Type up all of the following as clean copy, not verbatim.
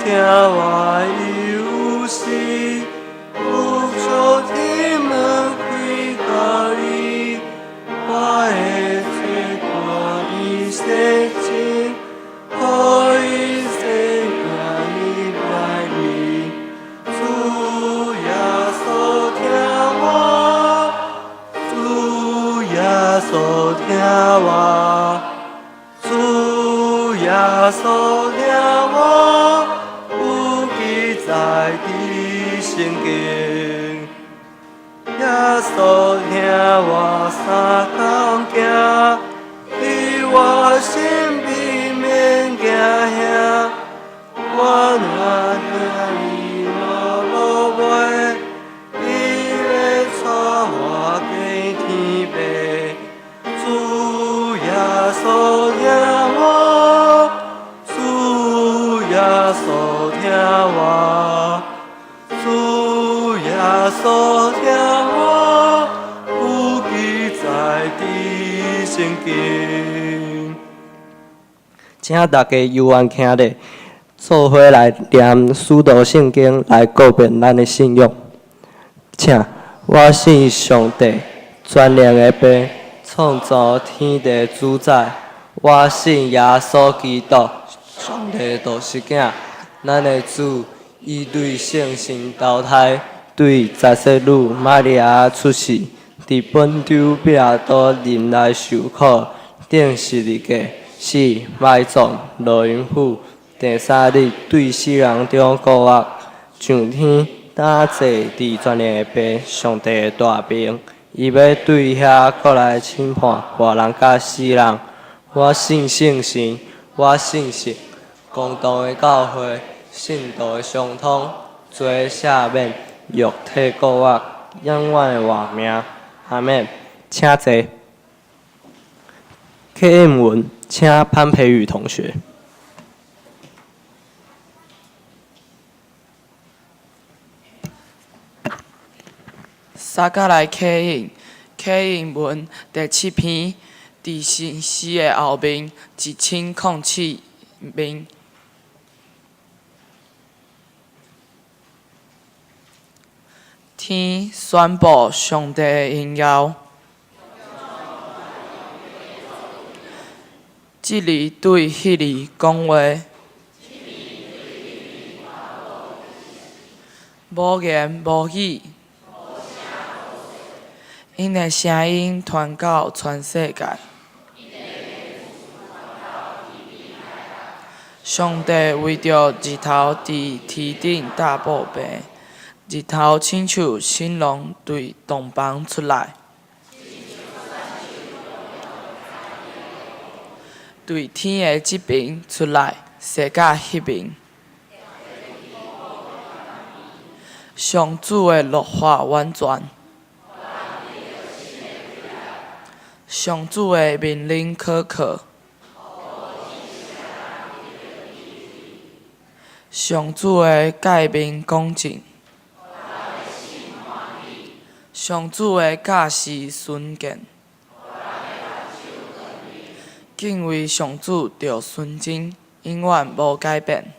听我有时，有朝天门开甲你，我会做看伊生情，可以生命你来你，主耶稣听我，主耶稣听我。主耶稣听我，有记在你圣经。耶稣听我三工行，你我心里免惊吓。我若听你我路袂，你要带我行天边。主耶稣听我，主耶稣听我，主耶稣听我，有记在你圣经。请大家犹原听咧，做伙来念使徒圣经来告别咱的信仰。请，我信上帝，全能的爸。创造天地主宰，我信耶稣基督，上帝都是囝，咱的主，伊对圣神投胎，对十世女玛利亚出世，伫本州彼拉多任内受苦，顶十字架，死埋葬落阴府，第三日对死人中复活，上天打坐伫全能的爸，上帝的大名。伊要对遐过来审判活人甲死人。我信圣神，我信神，共同的教会，信徒的相通，罪赦免，肉体复活，永远的活命。阿免，请坐。KM 文，请潘培宇同学。三甲来K印文第7篇，伫信息的后面1007面。天宣布上帝的荣耀，这里对迄里讲话，无言无语。因的声音传到全世界。上帝为着日头伫天顶大报平，日头亲像新郎对洞房出来，对天的这边出来，射甲迄边。上主的律法完全。上主的命令可靠，上主的诫命公正，上主的教示纯洁，敬畏上主着纯真，永远无改变。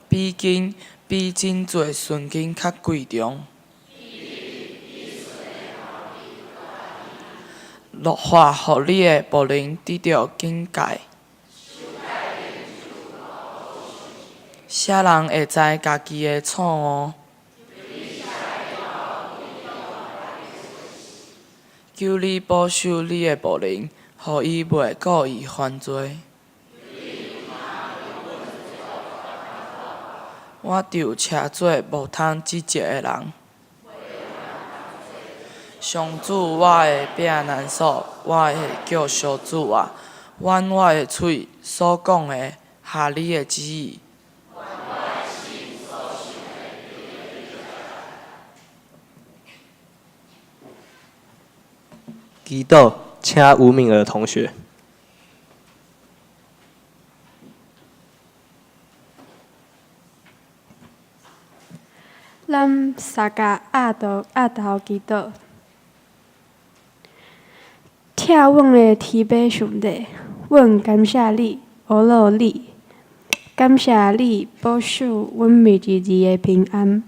比金比真侪纯金较贵重。律法互你的仆人得到警戒，啥人会知家己的错误？求你保守你的仆人，互伊袂故意犯罪。我就车做无通指责的人。上主，我的避难所，我的救赎主啊，愿我的嘴所讲的合你的旨意。祈祷，请吴敏儿同学。咱三甲压头祈祷。眺望的天父上帝，阮感谢你，阿罗你，感谢你保守阮每一日的平安，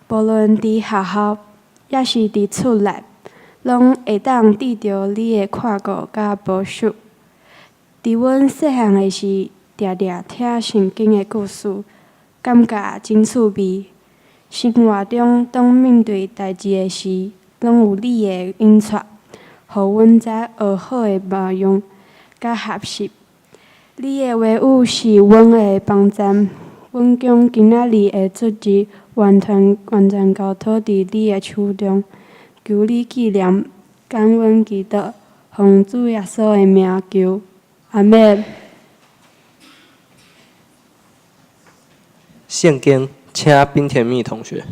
无论伫学校，也是伫厝内，拢会当得到你的看顾甲保守。伫阮细汉的时，常常听圣经的故事，感觉真趣味。生活中当面对代志的时，拢有你的引带，互阮知学好的模样甲学习。你的话语是阮的帮站，阮将今仔日的主日完全交托伫你的手中，求你纪念，感恩祈祷，奉主耶稣的名求，阿免。圣经，请冰田蜜同学。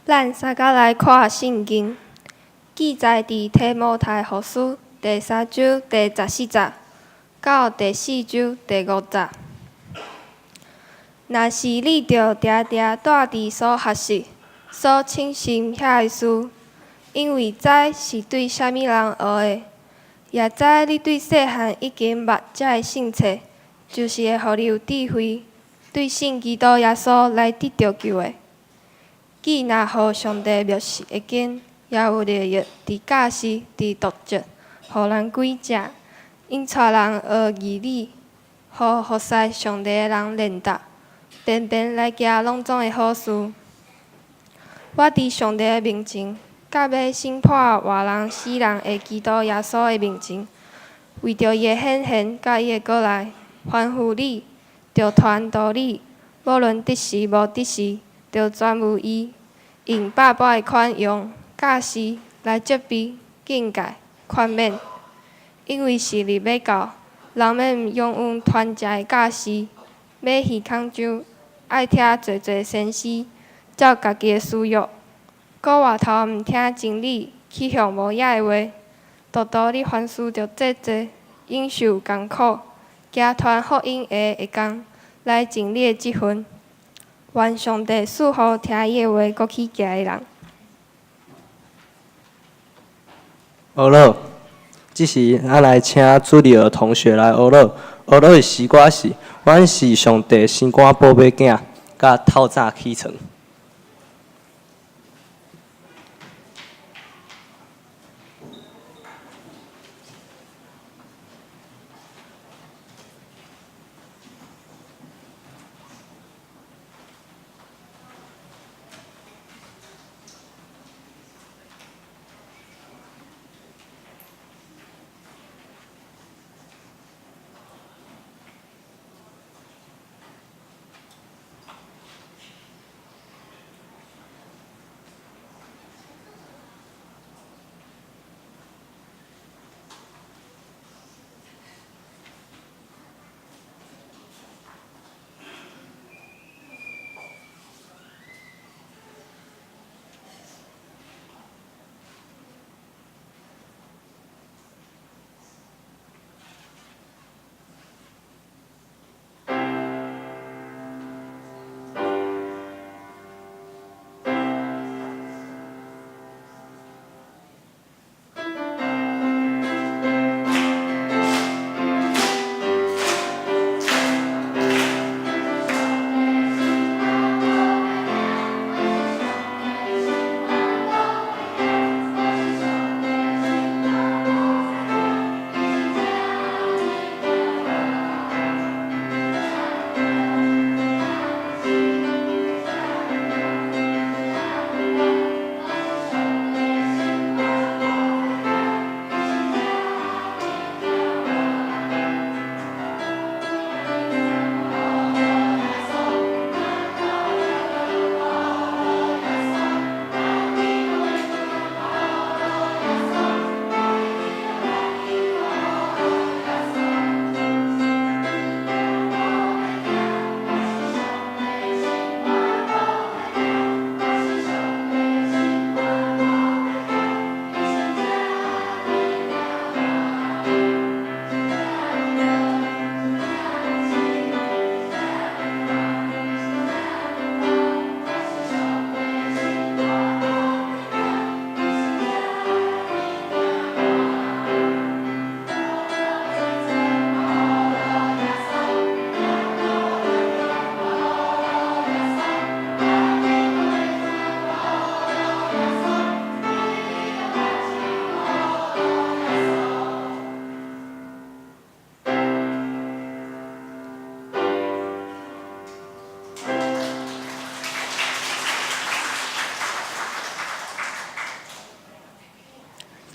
咱三甲来看圣经，记载伫提摩太后书第3章第14节到第4章第5节。若是你着常常带伫所学习、所庆幸遐个事，因为知是对啥物人学的，也知你对细汉已经捌遮个圣册，就是会互你有智慧，对信基督耶稣来得着救的。既若互上帝蔑视会见，也有利益伫教示、伫读书，互人归正，引带人学义理，互服侍上帝的人练达，便便来行拢总的好事。我伫上帝的面前，甲要审判活人死人的基督耶稣的面前，为着伊的显现甲伊的过来，吩咐你，着传道理，无论得时无得时，着专务伊，用百般的宽容、教示来责备、警戒、劝勉，因为时日要到，人免永远传食的教示，要耳孔上爱听侪侪先师，照家己的私欲，搁外头毋听真理，去向无野的话，独独你凡事着节制，忍受艰苦，行传福音的下工，来尽你的职分。愿上帝赐福听伊的话，搁去行的人。学老，即时咱来请主日的同学来学老。学老的诗歌是：阮是上帝心肝宝贝囝，甲透早起床。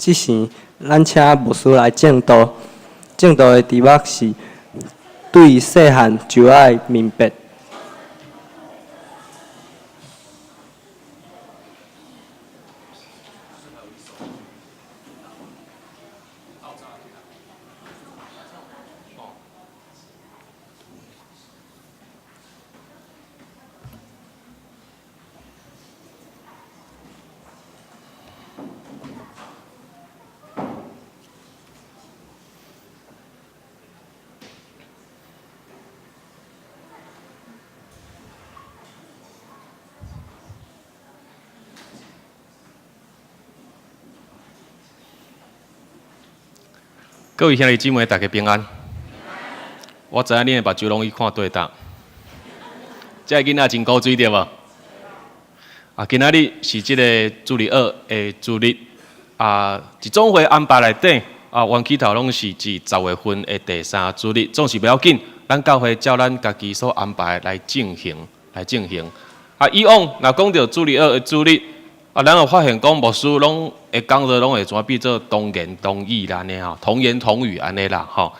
即时，咱请牧师来正道。正道的题目是对细汉就爱明白。各位兄弟姊妹，大家平安。我知影恁的目睭拢去看对搭，这个囡仔真古锥对无？啊，今仔日是即个主日学的主日啊，一总会安排内底啊，原起头拢是至10月份的第3主日，总是不要紧，咱教会照咱家己所安排来进行。啊，以往若讲到主日学的主日，啊，咱有发现讲牧师拢会讲的拢会转变做同言同语啦，安尼吼，同言同语安尼啦，吼。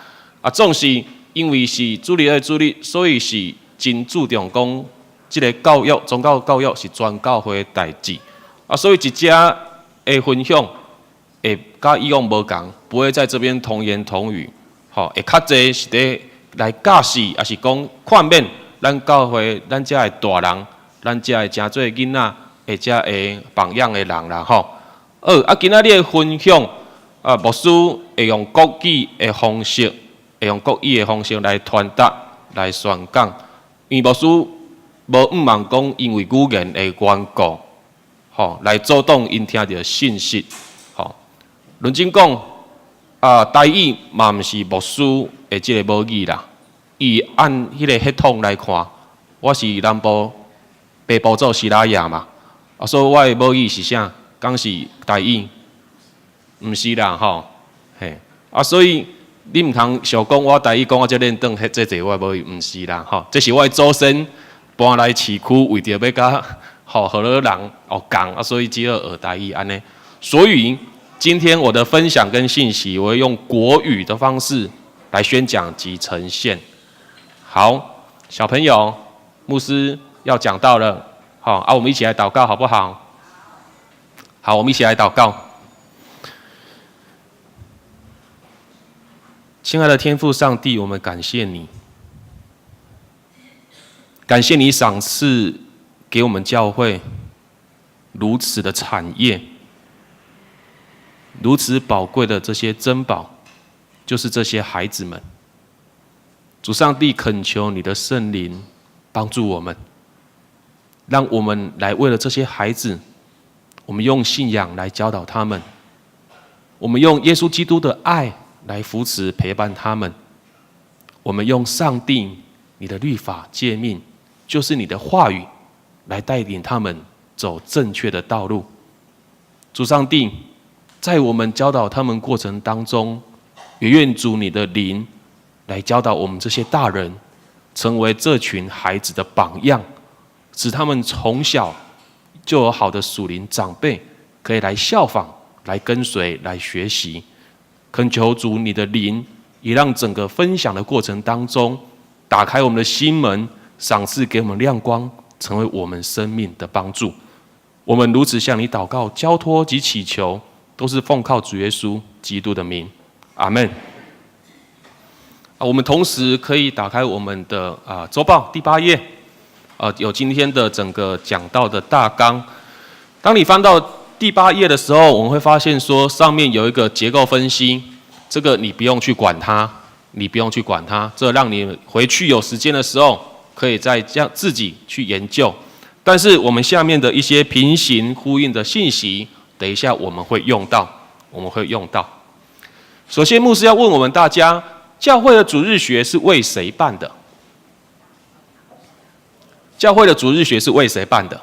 啊，总是因为是主日的主日，所以是真注重讲即个教育，宗教教育是全教会的代志。啊，所以一只的分享会甲以往无共，不会在这边同言同语，吼，会较济是咧来教示，也是讲劝勉咱教会咱遮的大人，咱遮的诚侪囡仔。或者会榜样的人啦，吼。啊，今仔日的分享，啊，牧师会用国语的方式，来传达、来宣讲。因为牧师无毋茫讲，因为语言的缘故，吼，来阻挡因听到信息，吼。认真讲，啊，台语嘛毋是牧师的即个母语啦。伊按迄个血统来看，我是南部北部做西拉雅嘛。啊，所以我的母语是啥？讲是台语，毋是啦吼，嘿。啊，所以你毋通想讲我台语讲我才认同，这是我的母语，毋是啦吼。这是我的祖先搬来市区，为着要甲好荷兰人讲啊，所以只好学台语安尼。所以今天我的分享跟信息，我会用国语的方式来宣讲及呈现。好，小朋友，牧师要讲到了。好啊，我们一起来祷告，好不好？好，我们一起来祷告。亲爱的天父上帝，我们感谢你，感谢你赏赐给我们教会如此的产业，如此宝贵的这些珍宝，就是这些孩子们。主上帝，恳求你的圣灵帮助我们。让我们来为了这些孩子，我们用信仰来教导他们，我们用耶稣基督的爱来扶持陪伴他们，我们用上帝你的律法诫命，就是你的话语，来带领他们走正确的道路。主上帝，在我们教导他们过程当中，也愿主你的灵来教导我们这些大人，成为这群孩子的榜样。使他们从小就有好的属灵长辈，可以来效仿、来跟随、来学习。恳求主你的灵，也让整个分享的过程当中，打开我们的心门，赏赐给我们亮光，成为我们生命的帮助。我们如此向你祷告、交托及祈求，都是奉靠主耶稣基督的名，阿们。我们同时可以打开我们的周报第8页。有今天的整个讲道的大纲。当你翻到第8页的时候，我们会发现说，上面有一个结构分析，这个你不用去管它，这让你回去有时间的时候，可以再这样自己去研究。但是我们下面的一些平行呼应的信息，等一下我们会用到。首先，牧师要问我们大家，教会的主日学是为谁办的？教会的主日学是为谁办的？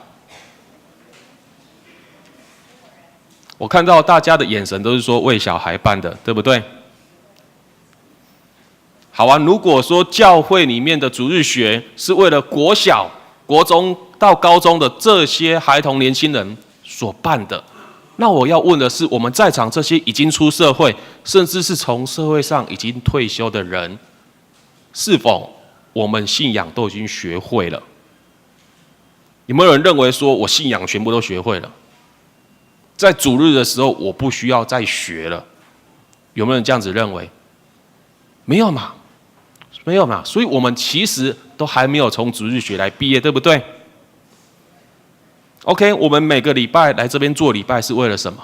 我看到大家的眼神都是说为小孩办的，对不对？好啊，如果说教会里面的主日学是为了国小、国中到高中的这些孩童年轻人所办的，那我要问的是，我们在场这些已经出社会，甚至是从社会上已经退休的人，是否我们信仰都已经学会了？有没有人认为说我信仰全部都学会了，在主日的时候我不需要再学了？有没有人这样子认为？没有嘛，没有嘛。所以我们其实都还没有从主日学来毕业，对不对？OK， 我们每个礼拜来这边做礼拜是为了什么？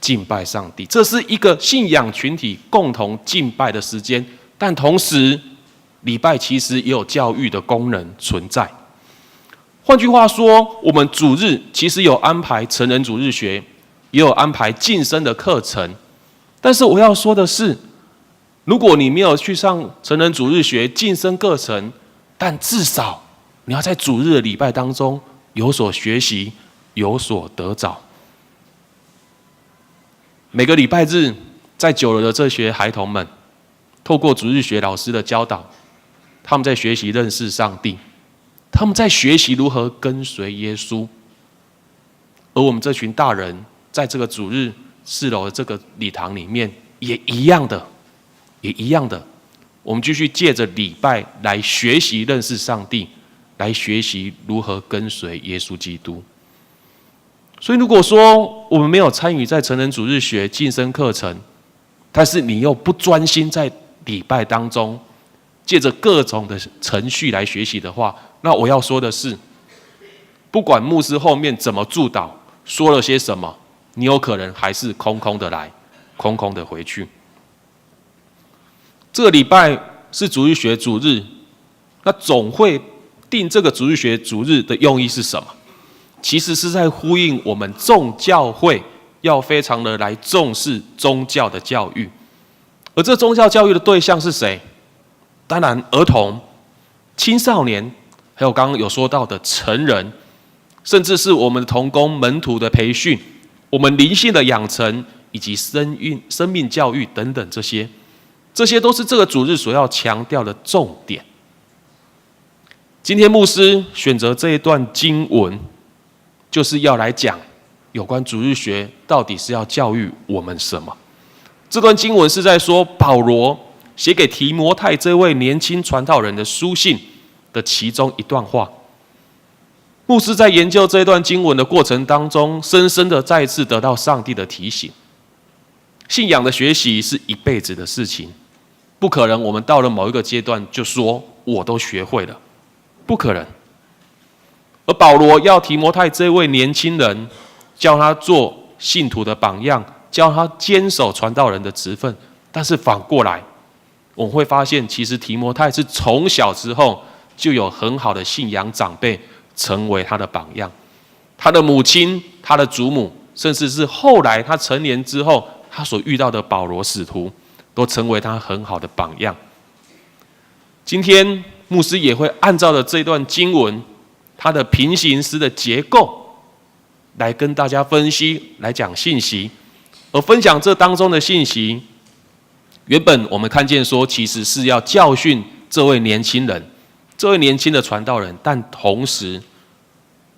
敬拜上帝，这是一个信仰群体共同敬拜的时间。但同时，礼拜其实也有教育的功能存在。换句话说，我们主日其实有安排成人主日学，也有安排晋升的课程。但是我要说的是，如果你没有去上成人主日学、晋升课程，但至少你要在主日的礼拜当中有所学习，有所得着。每个礼拜日，在久了的这些孩童们，透过主日学老师的教导，他们在学习认识上帝，他们在学习如何跟随耶稣。而我们这群大人，在这个主日4楼的这个礼堂里面，也一样的，我们继续借着礼拜来学习认识上帝，来学习如何跟随耶稣基督。所以如果说我们没有参与在成人主日学晋升课程，但是你又不专心在礼拜当中借着各种的程序来学习的话，那我要说的是，不管牧师后面怎么祝祷，说了些什么，你有可能还是空空的来，空空的回去。这个礼拜是主日学主日，那总会定这个主日学主日的用意是什么？其实是在呼应我们众教会要非常的来重视宗教的教育。而这宗教教育的对象是谁？当然儿童、青少年，还有刚刚有说到的成人，甚至是我们的同工门徒的培训，我们灵性的养成，以及生命教育等等，这些都是这个主日所要强调的重点。今天牧师选择这一段经文，就是要来讲有关主日学到底是要教育我们什么。这段经文是在说保罗写给提摩太这位年轻传道人的书信的其中一段话。牧师在研究这段经文的过程当中，深深的再一次得到上帝的提醒：信仰的学习是一辈子的事情，不可能我们到了某一个阶段就说我都学会了，不可能。而保罗要提摩太这位年轻人，叫他做信徒的榜样，教他坚守传道人的职分。但是反过来，我们会发现，其实提摩太是从小之后就有很好的信仰长辈成为他的榜样。他的母亲、他的祖母，甚至是后来他成年之后他所遇到的保罗使徒，都成为他很好的榜样。今天牧师也会按照着这段经文它的平行诗的结构来跟大家分析，来讲信息。而分享这当中的信息，原本我们看见说其实是要教训这位年轻人，这位年轻的传道人，但同时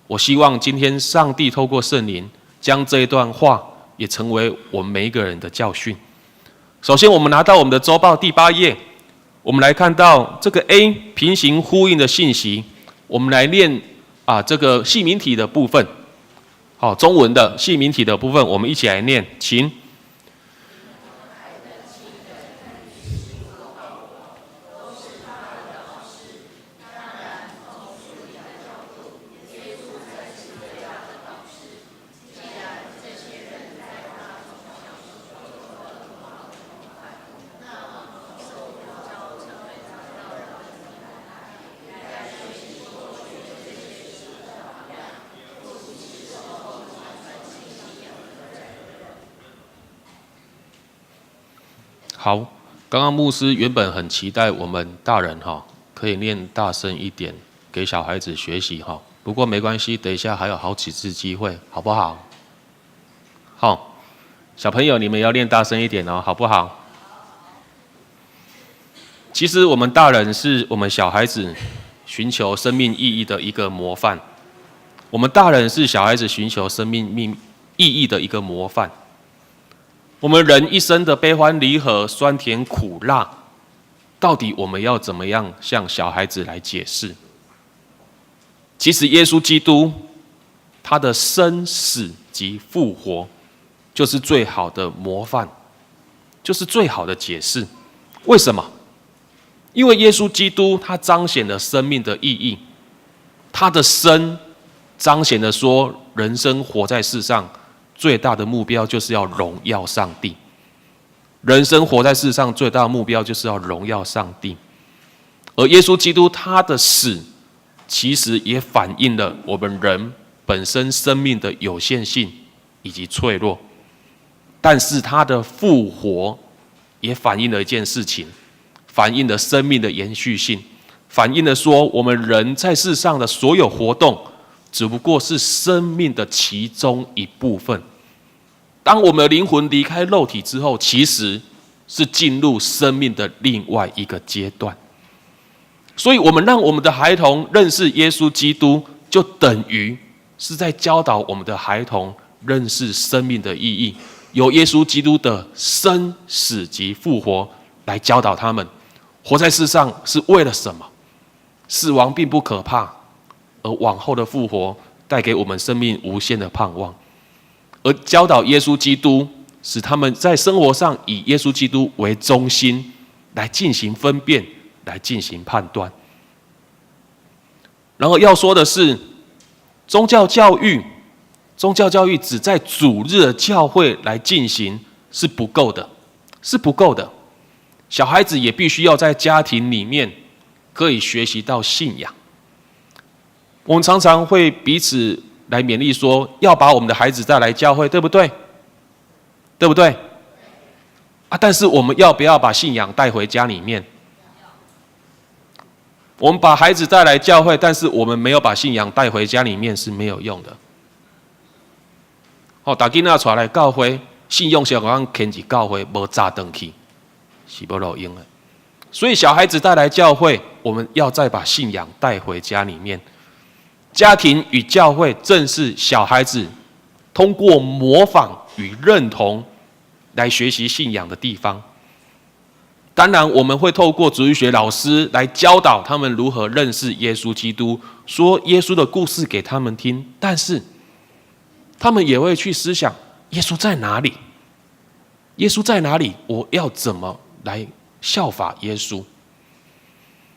我希望今天上帝透过圣灵将这一段话也成为我们每一个人的教训。首先我们拿到我们的周报第8页，我们来看到这个 A 平行呼应的信息，我们来念这个系名体的部分。好，中文的系名体的部分，我们一起来念，请。好，刚刚牧师原本很期待我们大人可以念大声一点，给小孩子学习不过没关系，等一下还有好几次机会，好不好？好，小朋友你们要念大声一点好不好？其实我们大人是我们小孩子寻求生命意义的一个模范，我们大人是小孩子寻求生命意义的一个模范。我们人一生的悲欢离合、酸甜苦辣，到底我们要怎么样向小孩子来解释？其实耶稣基督他的生死及复活，就是最好的模范，就是最好的解释。为什么？因为耶稣基督他彰显了生命的意义，他的生彰显了说，人生活在世上最大的目标就是要荣耀上帝。人生活在世上最大的目标就是要荣耀上帝。而耶稣基督他的死，其实也反映了我们人本身生命的有限性以及脆弱。但是他的复活也反映了一件事情，反映了生命的延续性，反映了说我们人在世上的所有活动只不过是生命的其中一部分。当我们的灵魂离开肉体之后，其实是进入生命的另外一个阶段。所以我们让我们的孩童认识耶稣基督，就等于是在教导我们的孩童认识生命的意义，由耶稣基督的生死及复活来教导他们活在世上是为了什么。死亡并不可怕，而往后的复活带给我们生命无限的盼望。而教导耶稣基督，使他们在生活上以耶稣基督为中心来进行分辨，来进行判断。然后要说的是，宗教教育只在主日的教会来进行是不够的，是不够的。小孩子也必须要在家庭里面可以学习到信仰。我们常常会彼此来勉励说，要把我们的孩子带来教会，对不对？对不对？但是我们要不要把信仰带回家里面？我们把孩子带来教会，但是我们没有把信仰带回家里面是没有用的。大囡仔带来教会，信用是好像牵起教会，无炸回去，是不路用的。所以小孩子带来教会，我们要再把信仰带回家里面。家庭与教会正是小孩子通过模仿与认同来学习信仰的地方。当然，我们会透过主日学老师来教导他们如何认识耶稣基督，说耶稣的故事给他们听。但是，他们也会去思想耶稣在哪里？耶稣在哪里？我要怎么来效法耶稣？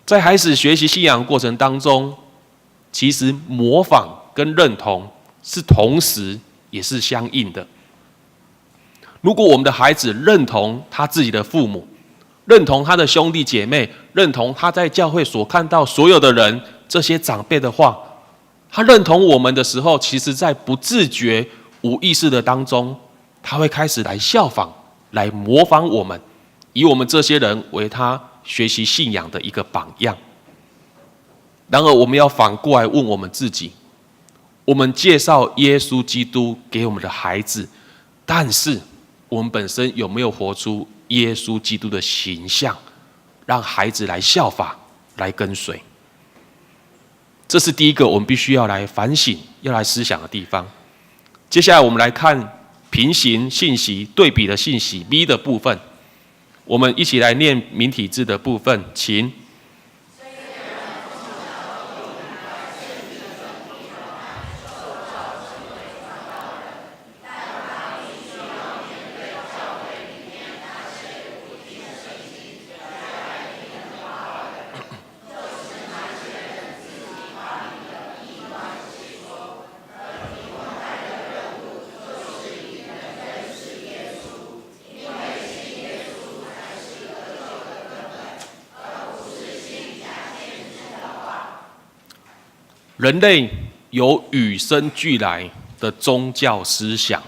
在孩子学习信仰的过程当中，其实模仿跟认同是同时也是相应的。如果我们的孩子认同他自己的父母，认同他的兄弟姐妹，认同他在教会所看到所有的人，这些长辈的话，他认同我们的时候，其实在不自觉、无意识的当中，他会开始来效仿、来模仿我们，以我们这些人为他学习信仰的一个榜样。然而，我们要反过来问我们自己：我们介绍耶稣基督给我们的孩子，但是我们本身有没有活出耶稣基督的形象，让孩子来效法、来跟随？这是第一个我们必须要来反省、要来思想的地方。接下来，我们来看平行信息、对比的信息 B 的部分。我们一起来念明体字的部分，请。人类有与生俱来的宗教思想，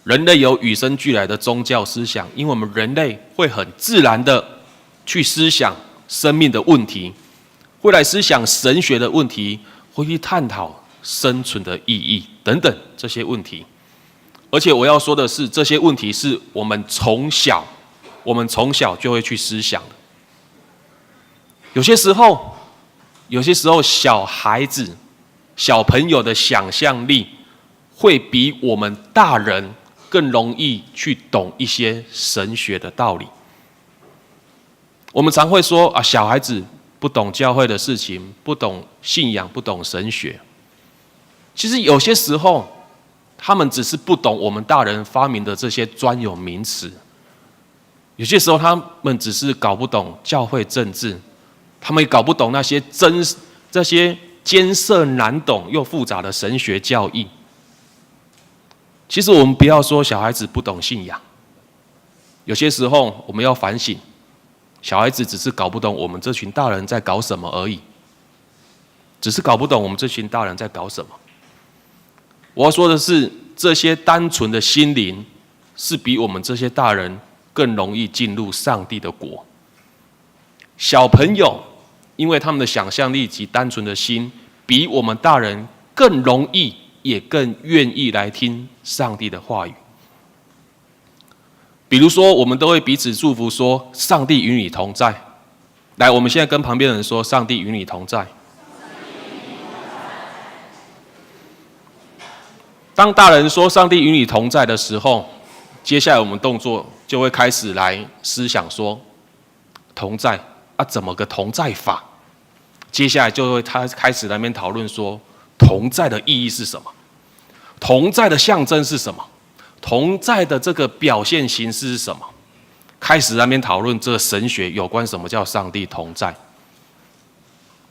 人类有与生俱来的宗教思想，因为我们人类会很自然的去思想生命的问题，会来思想神学的问题，会去探讨生存的意义等等这些问题。而且我要说的是，这些问题是我们从小就会去思想的。有些时候，小孩子、小朋友的想象力会比我们大人更容易去懂一些神学的道理。我们常会说啊，小孩子不懂教会的事情，不懂信仰，不懂神学。其实有些时候，他们只是不懂我们大人发明的这些专有名词。有些时候，他们只是搞不懂教会政治，他们也搞不懂这些艰涩难懂又复杂的神学教义。其实我们不要说小孩子不懂信仰，有些时候我们要反省，小孩子只是搞不懂我们这群大人在搞什么而已，只是搞不懂我们这群大人在搞什么。我要说的是，这些单纯的心灵是比我们这些大人更容易进入上帝的国。小朋友因为他们的想象力及单纯的心，比我们大人更容易也更愿意来听上帝的话语。比如说，我们都会彼此祝福说：“上帝与你同在。”来，我们现在跟旁边的人说：“上帝与你同在。”当大人说“上帝与你同在”的时候，接下来我们动作就会开始来思想说：“同在啊，怎么个同在法？”接下来就会开始那边讨论说，同在的意义是什么？同在的象征是什么？同在的这个表现形式是什么？开始那边讨论这个神学有关什么叫上帝同在。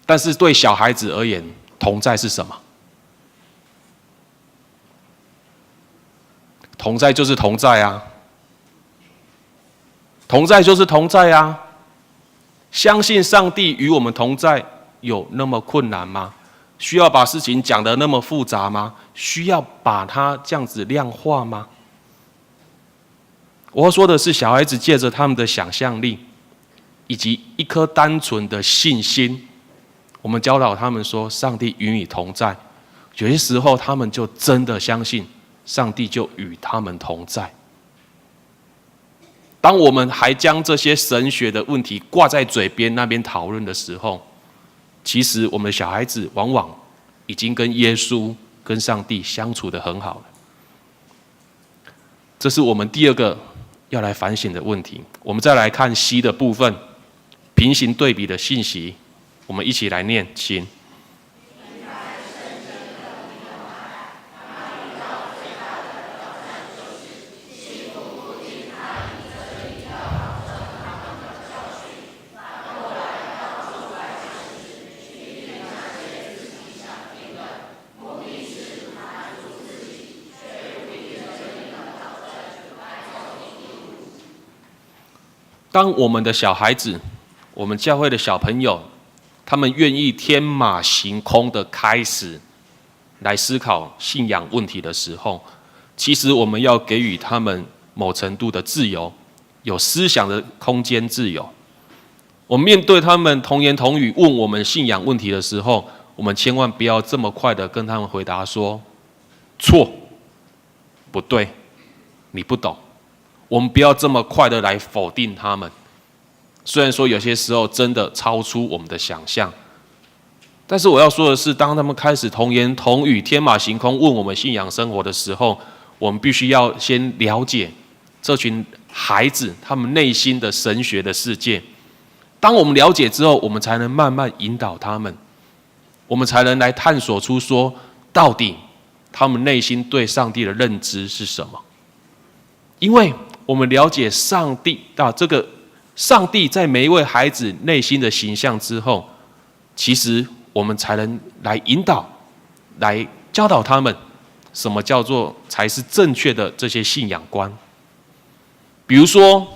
但是对小孩子而言，同在是什么？同在就是同在啊，同在就是同在啊。相信上帝与我们同在，有那么困难吗？需要把事情讲得那么复杂吗？需要把它这样子量化吗？我要说的是，小孩子借着他们的想象力，以及一颗单纯的信心，我们教导他们说：“上帝与你同在。”有些时候，他们就真的相信上帝就与他们同在。当我们还将这些神学的问题挂在嘴边那边讨论的时候，其实我们的小孩子往往已经跟耶稣、跟上帝相处得很好了。这是我们第二个要来反省的问题。我们再来看 C 的部分，平行对比的信息，我们一起来念，请。当我们的小孩子，我们教会的小朋友，他们愿意天马行空的开始来思考信仰问题的时候，其实我们要给予他们某程度的自由，有思想的空间自由。我们面对他们童言童语问我们信仰问题的时候，我们千万不要这么快的跟他们回答说错、不对、你不懂。我们不要这么快的来否定他们，虽然说有些时候真的超出我们的想象，但是我要说的是，当他们开始童言童语、天马行空问我们信仰生活的时候，我们必须要先了解这群孩子他们内心的神学的世界。当我们了解之后，我们才能慢慢引导他们，我们才能来探索出说，到底他们内心对上帝的认知是什么。因为我们了解上帝这个上帝在每一位孩子内心的形象之后，其实我们才能来引导、来教导他们，什么叫做才是正确的这些信仰观。比如说，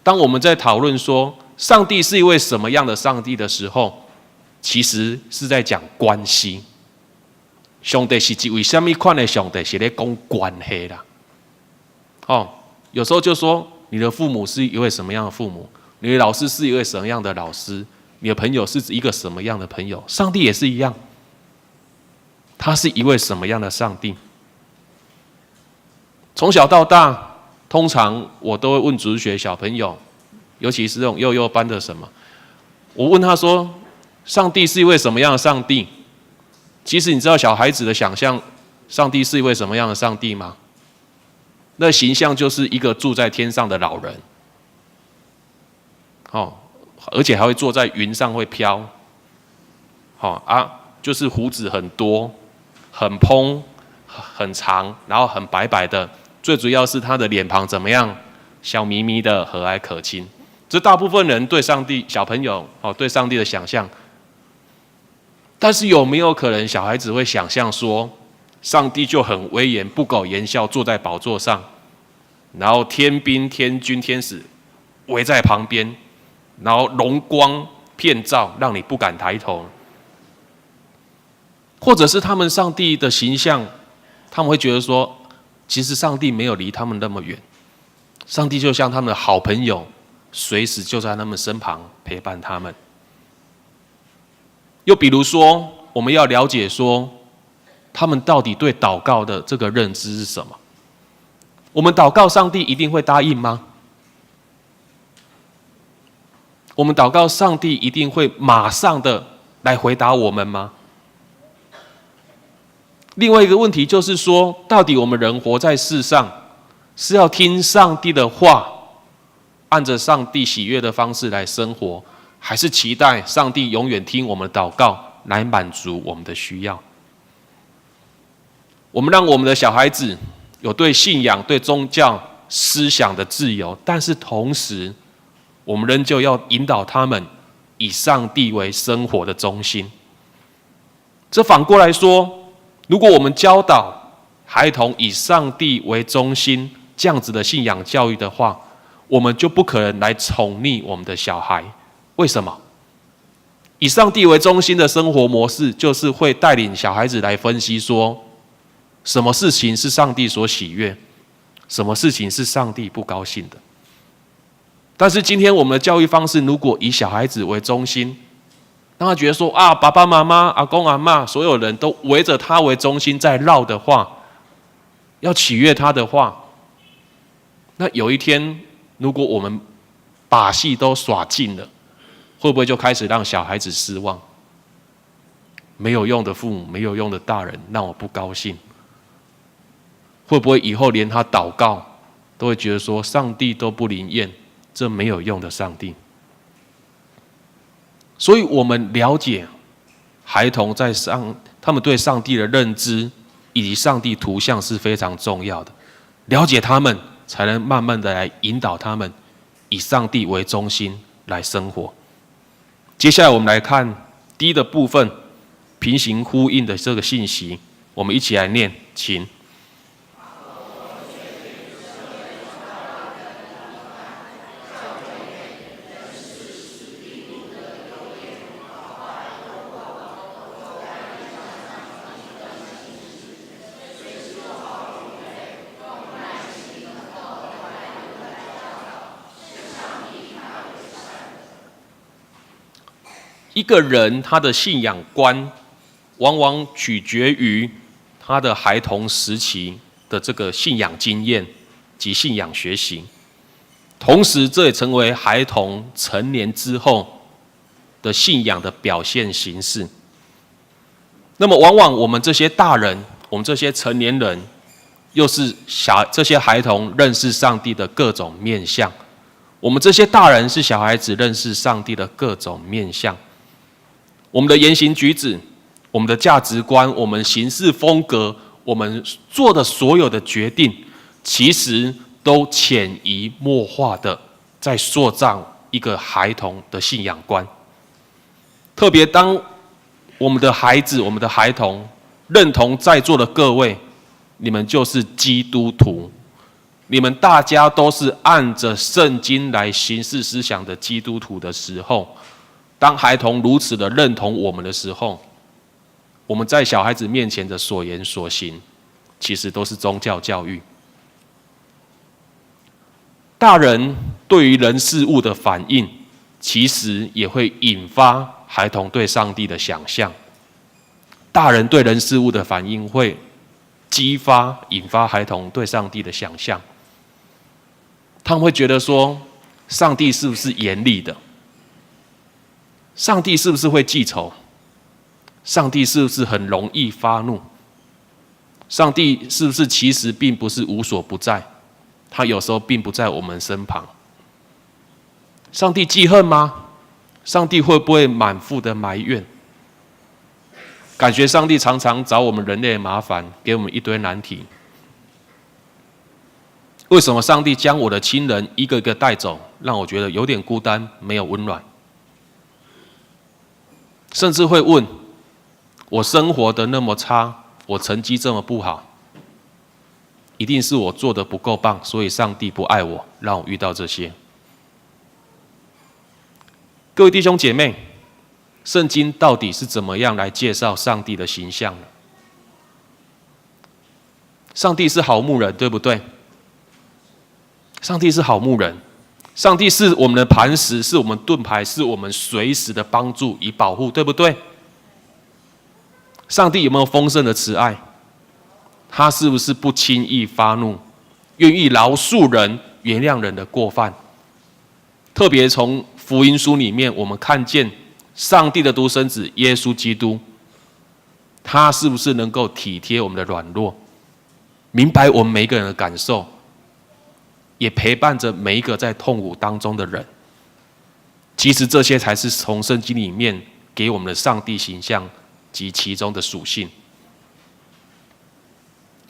当我们在讨论说上帝是一位什么样的上帝的时候，其实是在讲关系。上帝是一位什么款的上帝？是在讲关系啦。有时候就说你的父母是一位什么样的父母，你的老师是一位什么样的老师，你的朋友是一个什么样的朋友，上帝也是一样，他是一位什么样的上帝。从小到大，通常我都会问主日学小朋友，尤其是这种幼幼班的什么，我问他说，上帝是一位什么样的上帝？其实你知道小孩子的想象上帝是一位什么样的上帝吗？那形象就是一个住在天上的老人，而且还会坐在云上会飘，就是胡子很多、很蓬、很长，然后很白白的。最主要是他的脸庞怎么样？笑眯眯的，和蔼可亲。这大部分人对上帝小朋友对上帝的想象。但是有没有可能小孩子会想象说，上帝就很威严、不苟言笑，坐在宝座上，然后天兵天军天使围在旁边，然后荣光遍照，让你不敢抬头？或者是他们上帝的形象，他们会觉得说，其实上帝没有离他们那么远，上帝就像他们的好朋友，随时就在他们身旁陪伴他们。又比如说，我们要了解说，他们到底对祷告的这个认知是什么？我们祷告，上帝一定会答应吗？我们祷告，上帝一定会马上的来回答我们吗？另外一个问题就是说，到底我们人活在世上，是要听上帝的话，按着上帝喜悦的方式来生活，还是期待上帝永远听我们的祷告，来满足我们的需要？我们让我们的小孩子有对信仰、对宗教思想的自由，但是同时，我们仍旧要引导他们以上帝为生活的中心。这反过来说，如果我们教导孩童以上帝为中心这样子的信仰教育的话，我们就不可能来宠溺我们的小孩。为什么？以上帝为中心的生活模式，就是会带领小孩子来分析说，什么事情是上帝所喜悦，什么事情是上帝不高兴的。但是今天我们的教育方式，如果以小孩子为中心，让他觉得说爸爸妈妈、阿公阿嬷，所有人都围着他为中心在绕的话，要取悦他的话，那有一天，如果我们把戏都耍尽了，会不会就开始让小孩子失望？没有用的父母，没有用的大人，让我不高兴。会不会以后连他祷告都会觉得说，上帝都不灵验，这没有用的上帝？所以我们了解孩童他们对上帝的认知以及上帝图像是非常重要的。了解他们，才能慢慢的来引导他们以上帝为中心来生活。接下来我们来看第一的部分，平行呼应的这个信息，我们一起来念，请。一个人他的信仰观，往往取决于他的孩童时期的这个信仰经验及信仰学习，同时这也成为孩童成年之后的信仰的表现形式。那么往往我们这些大人，我们这些成年人，又是这些孩童认识上帝的各种面向，我们这些大人是小孩子认识上帝的各种面向。我们的言行举止，我们的价值观，我们行事风格，我们做的所有的决定，其实都潜移默化的在塑造一个孩童的信仰观。特别当我们的孩子、我们的孩童认同在座的各位，你们就是基督徒，你们大家都是按着圣经来行事思想的基督徒的时候，当孩童如此的认同我们的时候，我们在小孩子面前的所言所行，其实都是宗教教育。大人对于人事物的反应，其实也会引发孩童对上帝的想象。大人对人事物的反应会引发孩童对上帝的想象。他们会觉得说，上帝是不是严厉的？上帝是不是会记仇？上帝是不是很容易发怒？上帝是不是其实并不是无所不在？他有时候并不在我们身旁。上帝记恨吗？上帝会不会满腹的埋怨？感觉上帝常常找我们人类的麻烦，给我们一堆难题。为什么上帝将我的亲人一个一个带走，让我觉得有点孤单，没有温暖？甚至会问：我生活的那么差，我成绩这么不好，一定是我做的不够棒，所以上帝不爱我，让我遇到这些。各位弟兄姐妹，圣经到底是怎么样来介绍上帝的形象呢？上帝是好牧人，对不对？上帝是好牧人，上帝是我们的磐石，是我们盾牌，是我们随时的帮助与保护，对不对？上帝有没有丰盛的慈爱？他是不是不轻易发怒，愿意饶恕人、原谅人的过犯？特别从福音书里面，我们看见上帝的独生子耶稣基督，他是不是能够体贴我们的软弱，明白我们每一个人的感受，也陪伴着每一个在痛苦当中的人？其实这些才是从圣经里面给我们的上帝形象及其中的属性。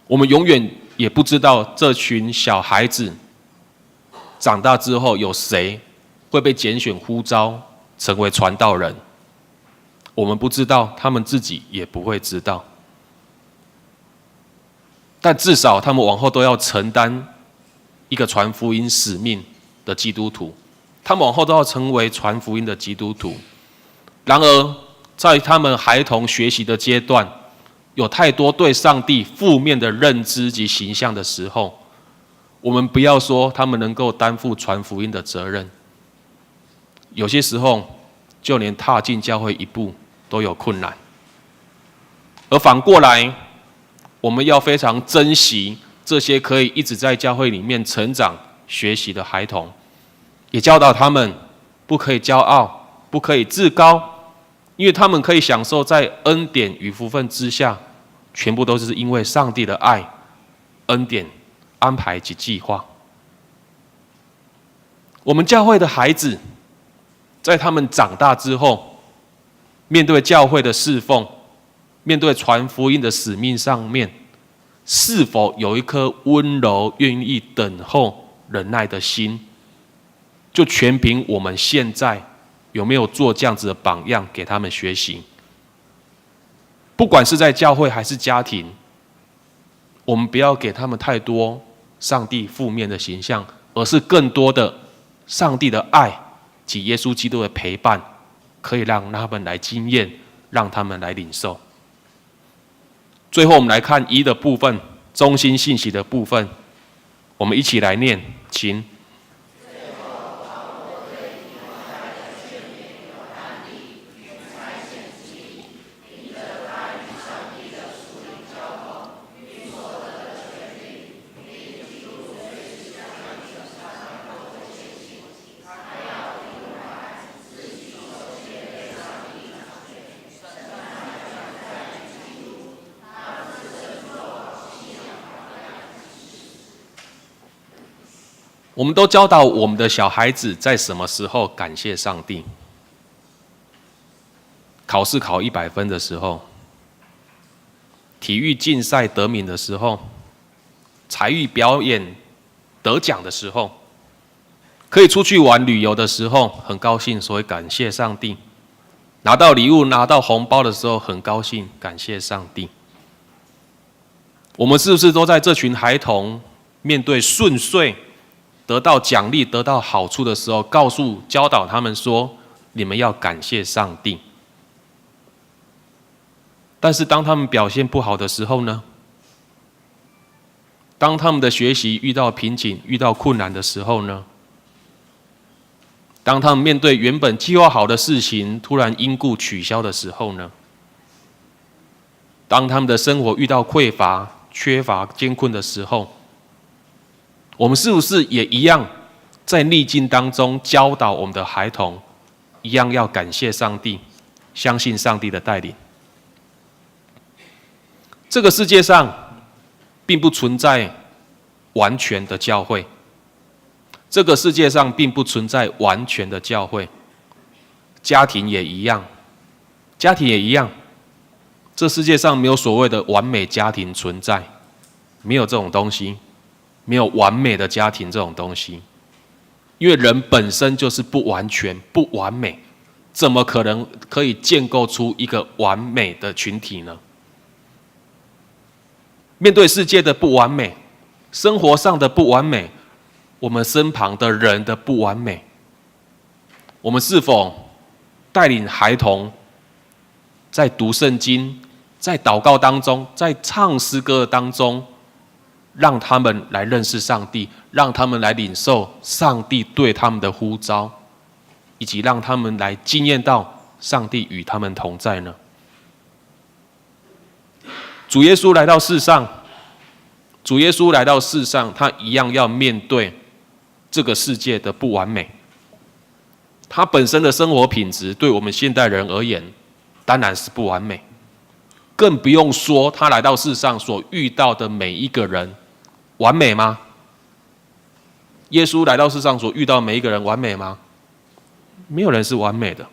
我们永远也不知道这群小孩子长大之后有谁会被拣选呼召成为传道人，我们不知道，他们自己也不会知道。但至少他们往后都要承担一个传福音使命的基督徒，他们往后都要成为传福音的基督徒。然而，在他们孩童学习的阶段，有太多对上帝负面的认知及形象的时候，我们不要说他们能够担负传福音的责任，有些时候就连踏进教会一步都有困难。而反过来，我们要非常珍惜这些可以一直在教会里面成长学习的孩童，也教导他们不可以骄傲，不可以自高，因为他们可以享受在恩典与福分之下，全部都是因为上帝的爱、恩典、安排及计划。我们教会的孩子，在他们长大之后，面对教会的侍奉，面对传福音的使命上面，是否有一颗温柔、愿意等候、忍耐的心，就全凭我们现在有没有做这样子的榜样给他们学习。不管是在教会还是家庭，我们不要给他们太多上帝负面的形象，而是更多的上帝的爱及耶稣基督的陪伴，可以让他们来经验，让他们来领受。最后我们来看一的部分，中心信息的部分，我们一起来念，请。我们都教导我们的小孩子在什么时候感谢上帝？考试考100分的时候，体育竞赛得名的时候，才艺表演得奖的时候，可以出去玩旅游的时候，很高兴，所以感谢上帝；拿到礼物、拿到红包的时候，很高兴，感谢上帝。我们是不是都在这群孩童面对顺遂、得到奖励、得到好处的时候，教导他们说：你们要感谢上帝。但是当他们表现不好的时候呢？当他们的学习遇到瓶颈、遇到困难的时候呢？当他们面对原本计划好的事情突然因故取消的时候呢？当他们的生活遇到匮乏、缺乏、艰困的时候，我们是不是也一样在逆境当中教导我们的孩童，一样要感谢上帝，相信上帝的带领？这个世界上并不存在完全的教会。这个世界上并不存在完全的教会，家庭也一样，家庭也一样。这世界上没有所谓的完美家庭存在，没有这种东西，没有完美的家庭这种东西，因为人本身就是不完全、不完美，怎么可能可以建构出一个完美的群体呢？面对世界的不完美，生活上的不完美，我们身旁的人的不完美，我们是否带领孩童在读圣经、在祷告当中、在唱诗歌当中，让他们来认识上帝，让他们来领受上帝对他们的呼召，以及让他们来经验到上帝与他们同在呢？主耶稣来到世上，他一样要面对这个世界的不完美。他本身的生活品质对我们现代人而言，当然是不完美，更不用说他来到世上所遇到的每一个人，完美吗？耶稣来到世上所遇到的每一个人完美吗？没有人是完美的。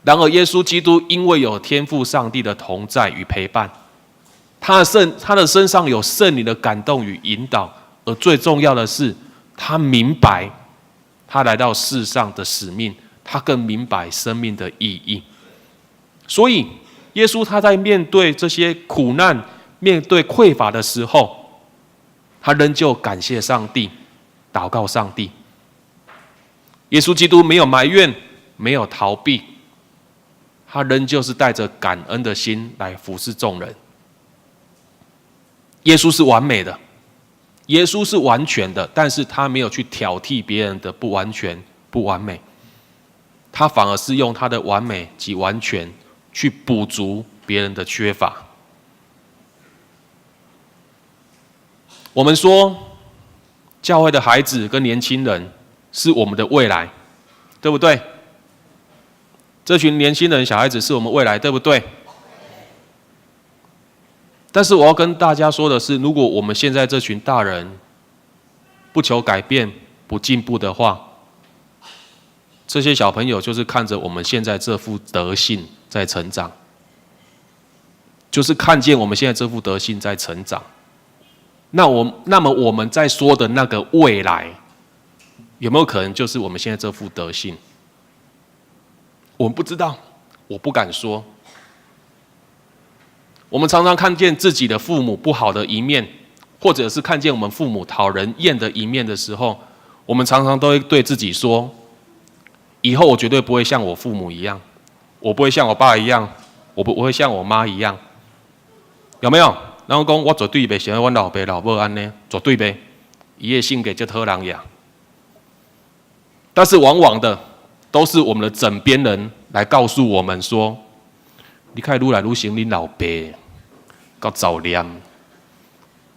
然而耶稣基督因为有天父上帝的同在与陪伴，他的身上有圣灵的感动与引导，而最重要的是，他明白他来到世上的使命，他更明白生命的意义。所以耶稣他在面对这些苦难、面对匮乏的时候，他仍旧感谢上帝，祷告上帝。耶稣基督没有埋怨，没有逃避，他仍旧是带着感恩的心来服侍众人。耶稣是完美的，耶稣是完全的，但是他没有去挑剔别人的不完全、不完美，他反而是用他的完美及完全去补足别人的缺乏。我们说，教会的孩子跟年轻人是我们的未来，对不对？这群年轻人、小孩子是我们未来，对不对？但是我要跟大家说的是，如果我们现在这群大人不求改变、不进步的话，这些小朋友就是看着我们现在这副德性在成长，就是看见我们现在这副德性在成长。那么我们在说的那个未来，有没有可能就是我们现在这副德性？我们不知道，我不敢说。我们常常看见自己的父母不好的一面，或者是看见我们父母讨人厌的一面的时候，我们常常都会对自己说：以后我绝对不会像我父母一样，我不会像我爸一样，我不会像我妈一样，有没有？然后讲我绝对袂像我老爸老母安呢，绝对袂，伊的性格就好人呀。但是往往的都是我们的枕边人来告诉我们说：你看愈来愈像恁老爸，够早念，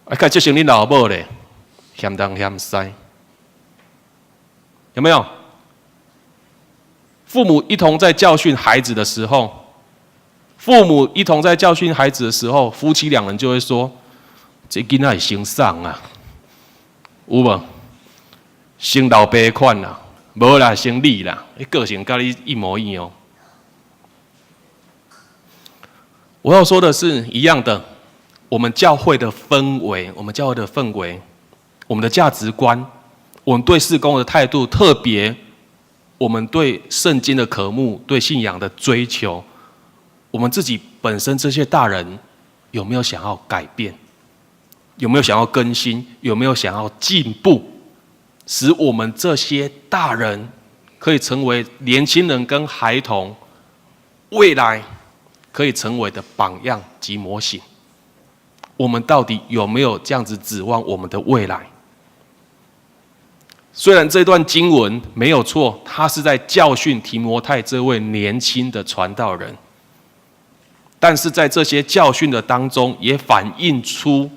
看就像恁老母咧，嫌东嫌西，有没有？父母一同在教训孩子的时候，夫妻两人就会说：这囡仔会生送啊，有无？生老爸款啦，无啦，生你啦，个性跟你一模一样。我要说的是一样的，我们教会的氛围，我们的价值观，我们对事工的态度，特别我们对圣经的渴慕，对信仰的追求，我们自己本身这些大人有没有想要改变？有没有想要更新？有没有想要进步？使我们这些大人可以成为年轻人跟孩童未来可以成为的榜样及模型。我们到底有没有这样子指望我们的未来？虽然这段经文没有错，他是在教训提摩太这位年轻的传道人，但是在这些教训的当中，也反映出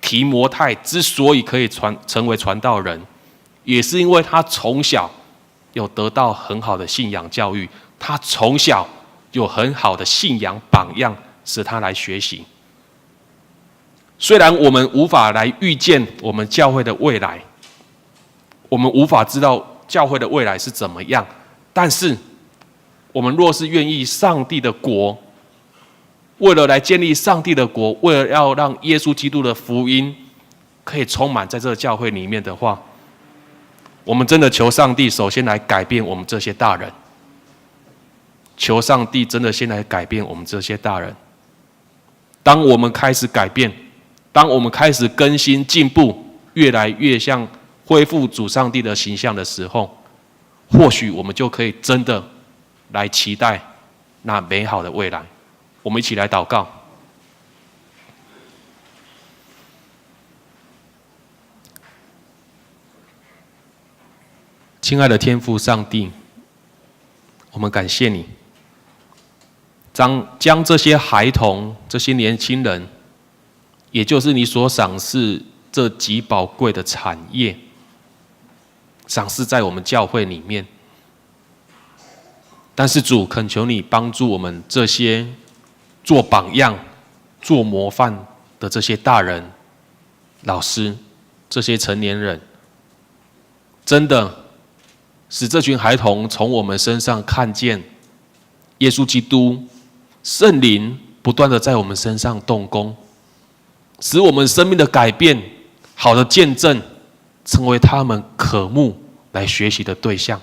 提摩太之所以可以成为传道人，也是因为他从小有得到很好的信仰教育，他从小有很好的信仰榜样，使他来学习。虽然我们无法来预见我们教会的未来，我们无法知道教会的未来是怎么样，但是我们若是愿意上帝的国，为了来建立上帝的国，为了要让耶稣基督的福音可以充满在这个教会里面的话，我们真的求上帝首先来改变我们这些大人，求上帝真的先来改变我们这些大人。当我们开始改变，当我们开始更新进步，越来越像恢复主上帝的形象的时候，或许我们就可以真的来期待那美好的未来。我们一起来祷告。亲爱的天父上帝，我们感谢你，将这些孩童、这些年轻人，也就是你所赏赐这极宝贵的产业，赏赐在我们教会里面。但是主，恳求你帮助我们这些做榜样、做模范的这些大人、老师、这些成年人，真的使这群孩童从我们身上看见耶稣基督、圣灵不断的在我们身上动工，使我们生命的改变、好的见证，成为他们渴慕来学习的对象，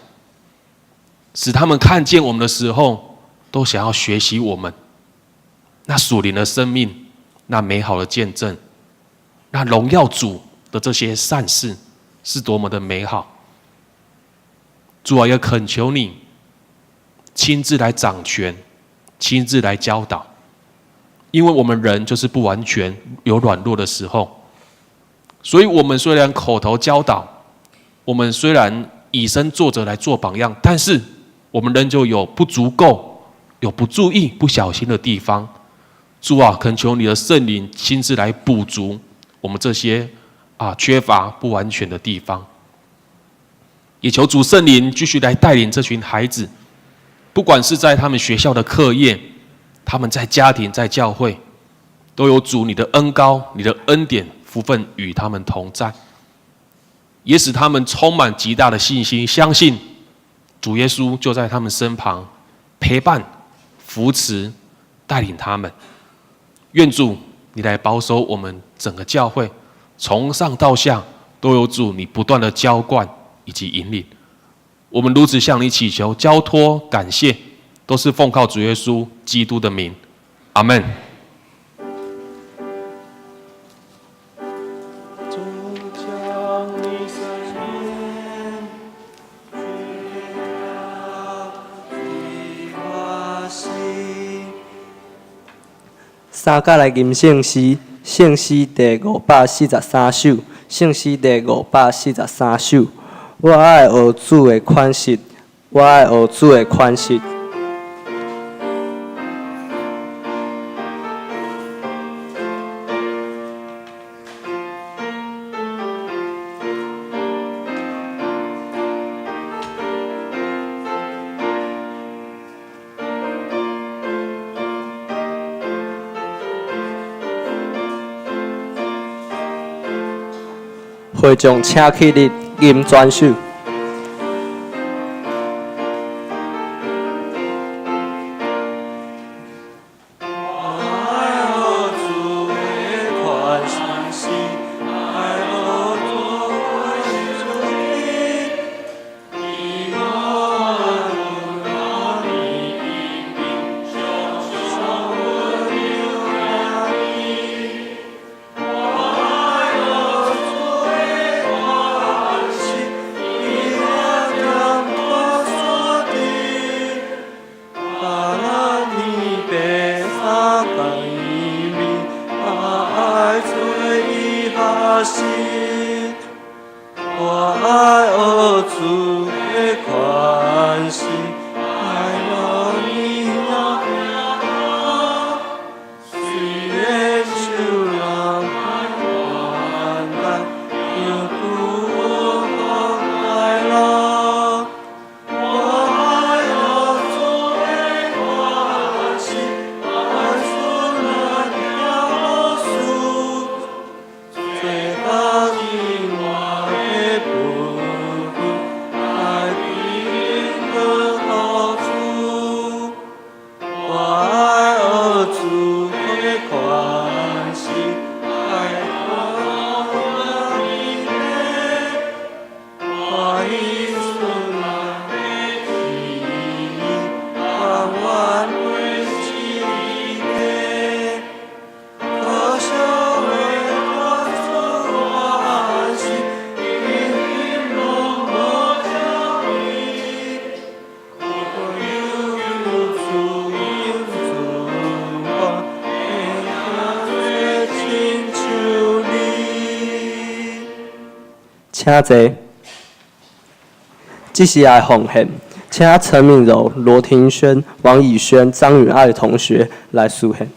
使他们看见我们的时候，都想要学习我们那属灵的生命，那美好的见证，那荣耀主的这些善事，是多么的美好。主啊，也恳求你亲自来掌权，亲自来教导，因为我们人就是不完全，有软弱的时候，所以我们虽然口头教导，我们虽然以身作则来做榜样，但是我们仍旧有不足够、有不注意、不小心的地方。主啊，恳求你的圣灵亲自来补足我们这些缺乏不完全的地方。也求主圣灵继续来带领这群孩子，不管是在他们学校的课业，他们在家庭、在教会，都有主你的恩膏、你的恩典、福分与他们同在，也使他们充满极大的信心，相信主耶稣就在他们身旁，陪伴、扶持、带领他们。愿主你来保守我们整个教会，从上到下都有主你不断的浇灌以及引领。我们如此向你祈求、交托、感谢，都是奉靠主耶稣基督的名，阿们。三甲来吟圣诗，圣诗第543首，圣诗第543首。我爱学主的款式，我爱学主的款式。会众请起立，吟全首。我爱学主的款式，爱我你我，虽然受人患难，又不快乐。我爱学主的款式，爱主人了事。请坐。即时来奉献，请陈敏柔、罗庭轩、王以轩、张允爱同学来肃献。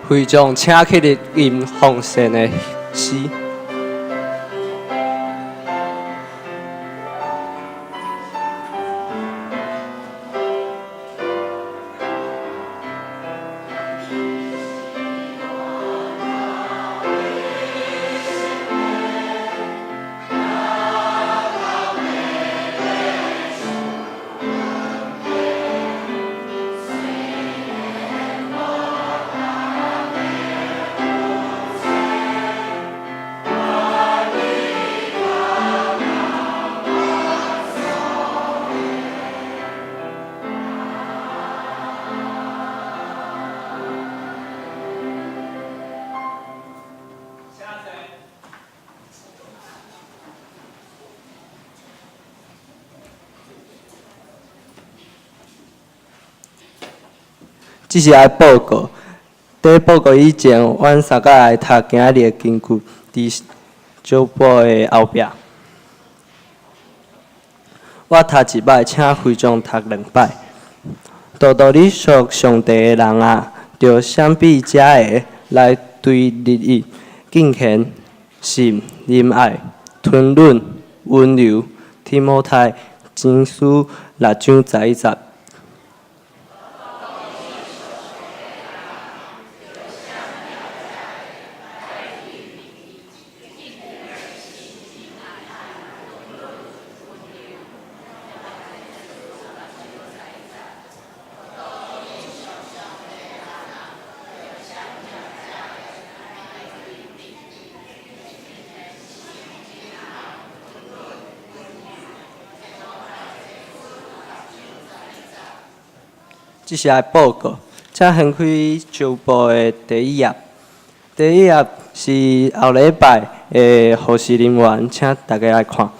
会众请起立吟奉献的诗。即是来报告。在报告以前，阮三个来读今仔日的经句，伫酒杯的后壁。我读一摆，请会众读2摆。道道你属上帝的人啊，着闪避遮个来对日意敬虔、信、仁爱、吞忍、温柔、提摩太、经书6章11节。即是来报告，请掀开旧报的第1页。第1页是后礼拜的护士人员，请大家来看。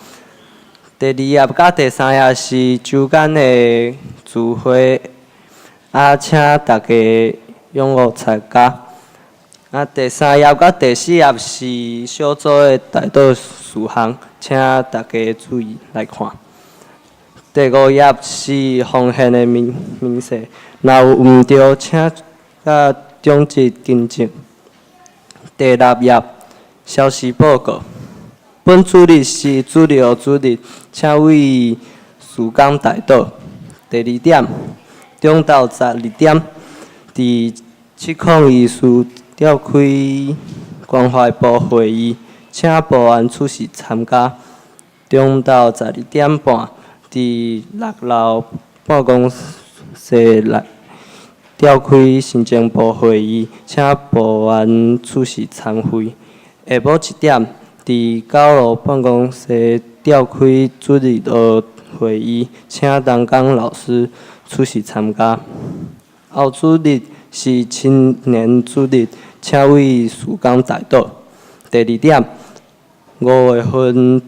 第2页甲第3页是周间的聚会，请大家踊跃参加。第3页甲第4页是小组的大道事项，请大家注意来看。第5页是奉献的明细，若有毋对，请甲中职更正。第6页消息报告，本主日是主日和主日，请为事工大道。第2点，中昼12点，伫702处召开关怀部会议，请保安出席参加。中昼12点半。伫6楼办公室内召开行政部会议，请保安出席参会。下晡1点，伫9楼办公室召开主日学会议，请东港老师出席参加。后主日是青年主日，请为事工代祷。第二点，5月份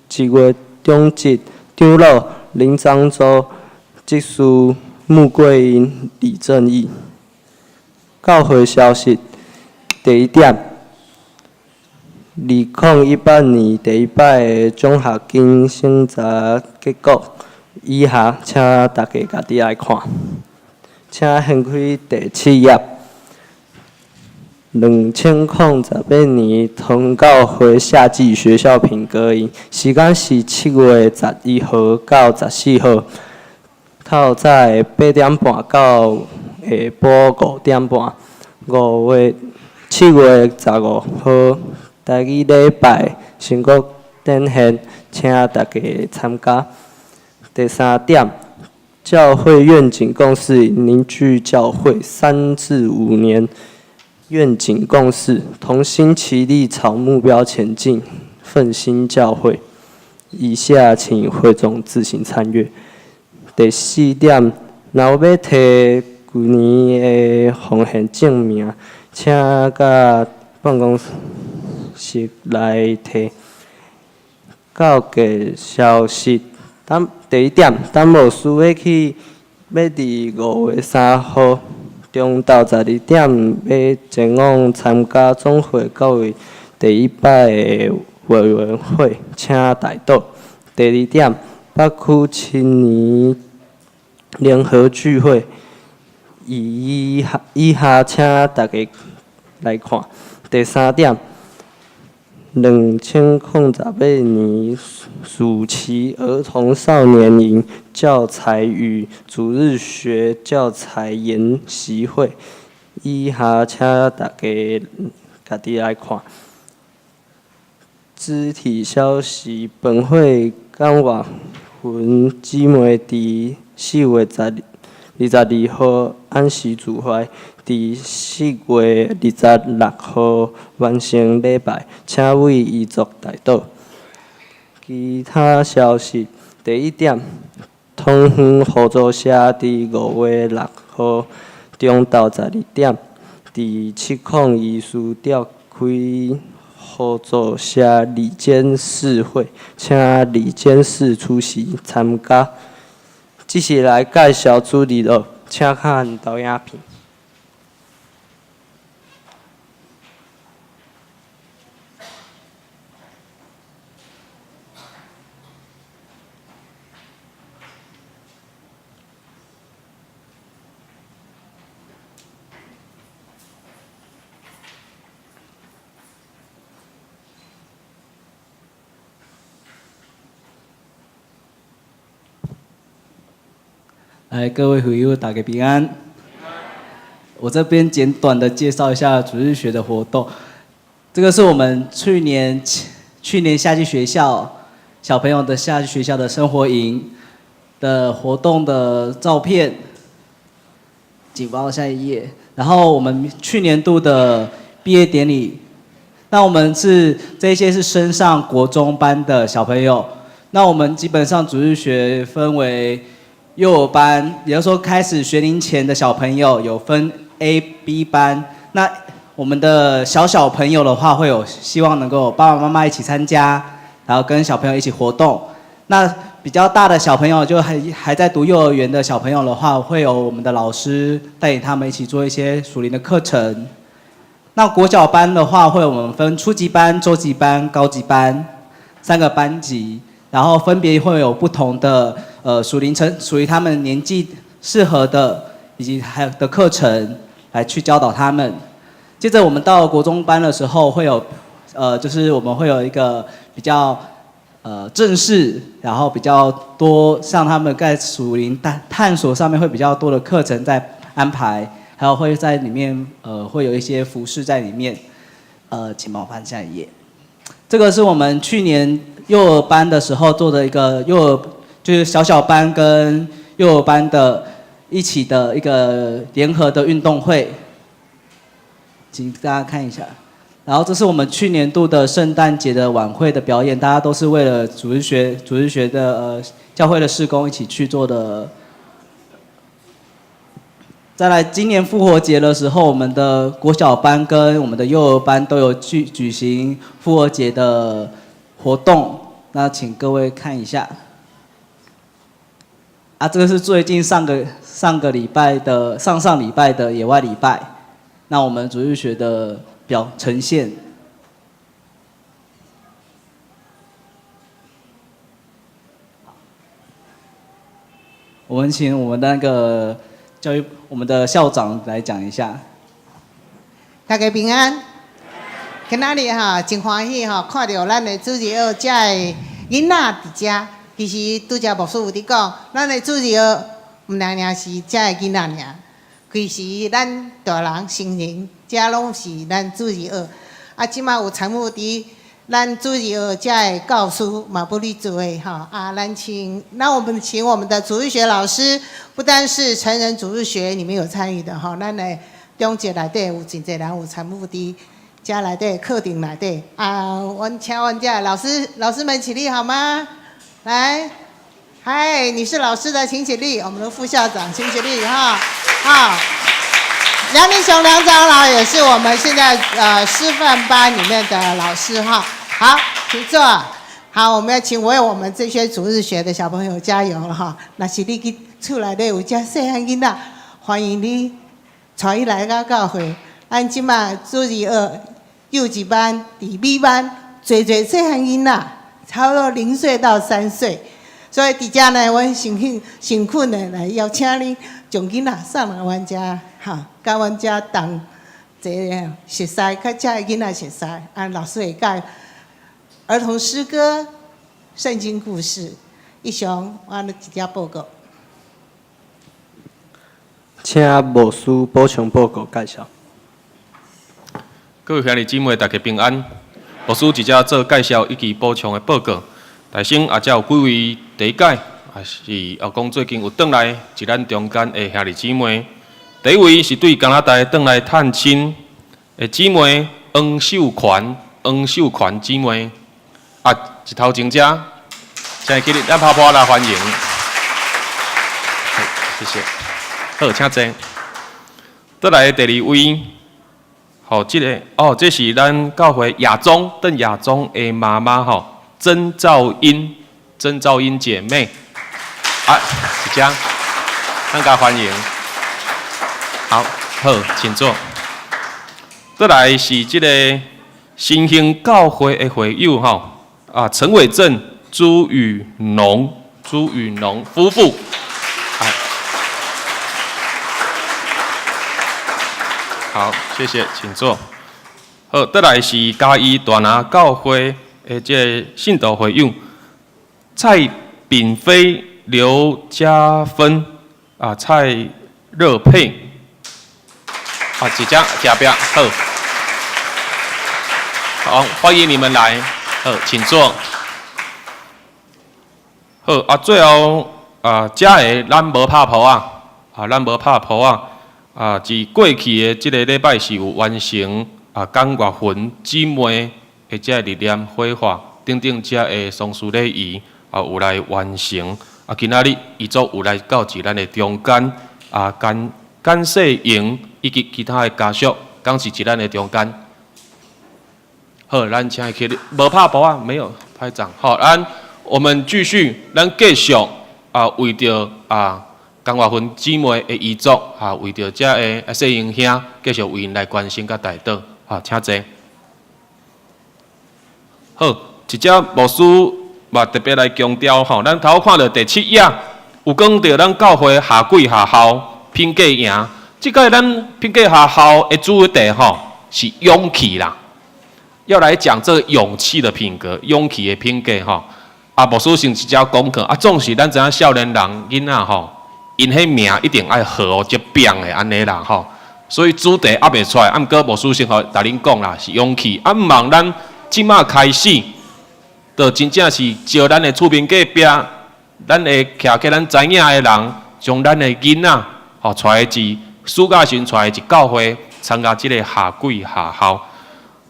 1月中日，长老林漳州执事穆桂英、李正义。教会消息，第一点，2018年第一摆的奖学金审查结果，以下请大家家己来看。请掀开第7页。2018年通教会夏季学校品格营，时间是7月11号到14号，透早8点半到下晡5点半。7月15号，台语礼拜成果展现，请大家参加。第3点，教会愿景共识凝聚教会3至5年。愿景共识，同心齐力朝目标前进，奋兴教会。以下请会众自行参阅。第4点，若要摕旧年的奉献证明，请到办公室来摕。告诫消息，第1点，当牧师要伫5月3号。中昼12点要前往参加总会教育第1摆的委员会，请代祷。第2点，北区青年联合聚会，以下请大家来看。第3点，2018年暑期儿童少年营教材与主日学教材研习会，以下请大家家己来看。肢体消息，本会港外分姊妹伫4月22号按时主怀，伫4月26号完成礼拜，请为遗族代祷。其他消息，第1点，通园合作社伫5月6号中昼12点，伫702处召开合作社理监事会，请理监事出席参加。接下来介绍主日学，请看投影片。各位会友，大家平安。我这边简短的介绍一下主日学的活动。这个是我们去年夏季学校小朋友的夏季学校的生活营的活动的照片，请帮我下一页。然后我们去年度的毕业典礼，那我们这些是升上国中班的小朋友。那我们基本上主日学分为幼儿班，也就是说开始学龄前的小朋友有分 A、B 班。那我们的小朋友的话，会有希望能够爸爸妈妈一起参加，然后跟小朋友一起活动。那比较大的小朋友，就还在读幼儿园的小朋友的话，会有我们的老师带领他们一起做一些属灵的课程。那国小班的话，会有我们分初级班、中级班、高级班3个班级。然后分别会有不同的属于他们年纪适合的以及还有的课程来去教导他们。接着我们到国中班的时候会有就是我们会有一个比较正式，然后比较多像他们在属灵探索上面会比较多的课程在安排，还有会在里面会有一些服饰在里面。请帮我翻下一页。这个是我们去年幼儿班的时候做的一个就是小班跟幼儿班的一起的一个联合的运动会，请大家看一下。然后这是我们去年度的圣诞节的晚会的表演，大家都是为了主日学的教会的事工一起去做的。再来，今年复活节的时候，我们的国小班跟我们的幼儿班都有举行复活节的活动，那请各位看一下。这个是最近上礼拜的野外礼拜，那我们主日学的呈现。我们请我们的那个我们的校长来讲一下。大家平安。今仔日真欢喜看到咱的主日学遮的囡仔伫遮。其实拄则牧师有伫讲，咱的主日学毋单是遮的囡仔尔，其实咱大人成人遮拢是咱主日学。即马有参与伫咱主日学遮的教师嘛不离做的我们请我们的主日学老师，不但是成人主日学你们有参与的咱的中节内底有真侪人有参与伫遮内底课程内底阮请阮遮老师们起立好吗？来，嗨，你是老师的请起立，我们的副校长请起立好。梁立雄梁长老也是我们现在师范班里面的老师好，请坐。好，我们要请为我们这些主日学的小朋友加油了若是你去厝内底有遮细汉囡仔，欢迎你带伊来到教会。咱即马主日学幼稚班、第B班，侪细汉囡仔，差不多0岁到3岁。所以伫遮呢，阮诚恳的来邀请你，将囡仔送来阮遮，甲阮遮同齐熟悉，甲遮的囡仔熟悉。老师会教儿童诗歌、圣经故事。以上我一只报告。请牧师补充报告介绍。各位兄弟姊妹，大家平安。牧师直接做介绍以及补充的报告。大先也有几位第一届，也是讲最近有转来是咱中间的兄弟姊妹。第一位是对加拿大转来探亲的姊妹翁秀权姊妹，一头前遮，请起立，咱拍拍来欢迎。谢谢。好，请坐。再来第二位，这是咱教会亚中的妈妈曾兆英姐妹，是这样，大家欢迎。好，请坐。再来是这个新兴教会的会友陈伟正、朱雨农夫妇，好，谢谢，请坐。好，再来是嘉义大拿教会的这个信徒会友蔡炳飞、刘家芬蔡热佩，一张嘉宾，好，欢迎你们来，请坐。好，最后遮个咱无拍谱自过去的这个礼拜是有完成港月份姊妹的这个日念火化等这个丧事礼仪有来完成。今仔日遗嘱有来到咱的中间感谢营以及其他的家属，讲是咱的中间。好，咱请起立，无拍谱没有拍掌。好，我们继续，咱继续为着港月份姊妹的遗嘱为着这个细英兄，继续为因来关心甲代祷。请坐。好，一只牧师嘛特别来强调咱头看到第7页，有讲到咱教会下季下校品格营，即个咱品格下校的主题是勇气啦，要来讲这个勇气的品格，勇气的品格牧师先直接讲过，总是咱知影少年人囡仔因迄命一定爱好即变的安尼啦所以主题袂出来，毋过牧师先甲恁讲啦，是勇气。毋望咱即马开始，就真正是招咱的厝边隔壁，咱会徛起咱知影的人，将咱的囡仔带至暑假时带至教会参加即个夏季下校。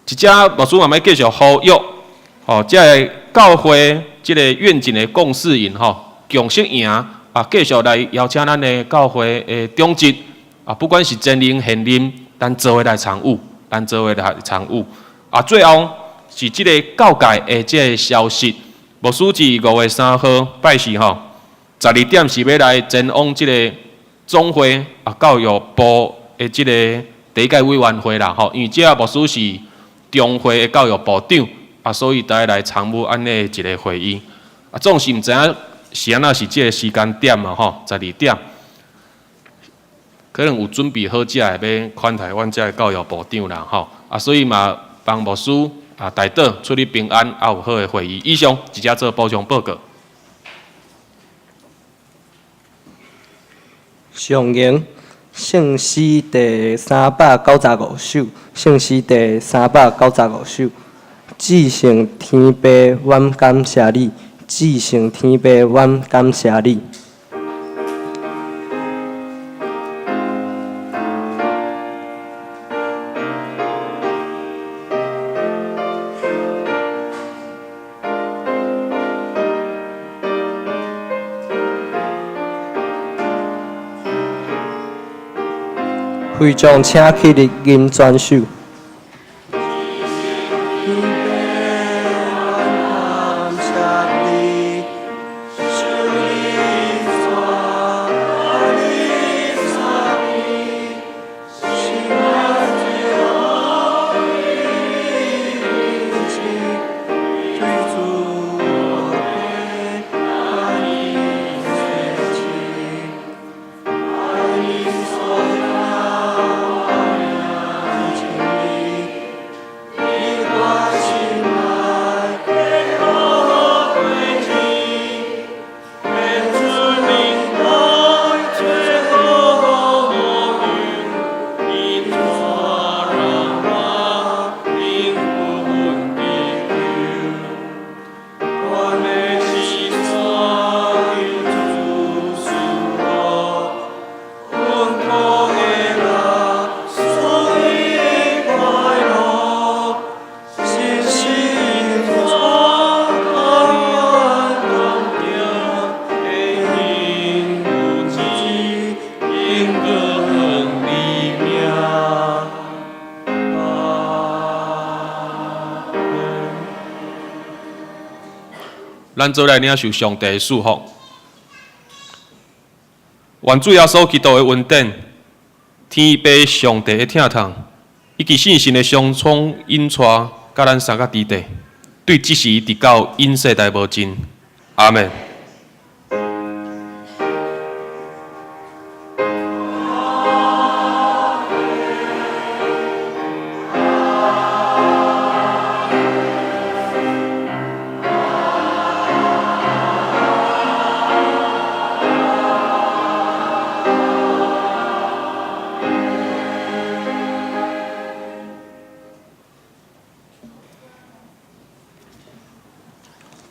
一只牧师慢慢继续呼吁，这个教会这个愿景的共事营共识营继续来邀请咱的教会的长职不管是前任现任，咱做伙来参与，最后是这个教界的这个消息，牧师是5月3号拜四12点是要来前往这个总会教育部的这个第一届委员会啦因为这个牧师是中会的教育部长所以大家来参与安尼一个会议总是毋知影是安那是这个时间点嘛12点，可能有准备好这个要款待阮这个教育部长啦所以嘛帮牧师代祷出入平安有好的会议。以上直接做补充报告。上言圣诗第395首，圣诗第395首。至圣天父，阮感谢你；至圣天父，阮感谢你。会众请起立吟全首。咱做来领受上帝的祝福，愿主耶稣基督的恩典、天父上帝的疼痛，以及信心的相冲引带，甲咱三个弟弟，对即时直到永世代无尽。阿门。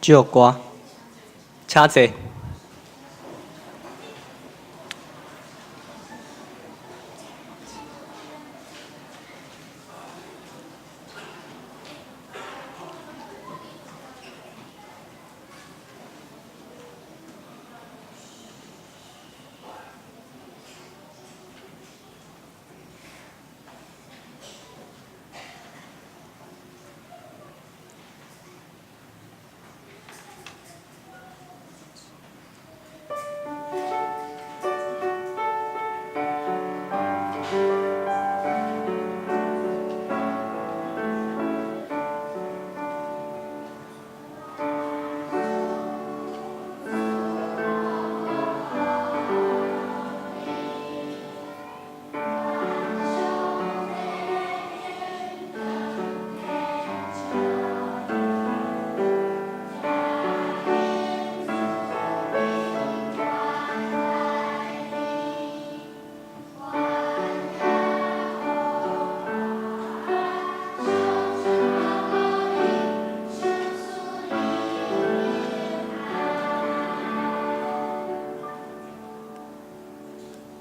这首歌，请坐。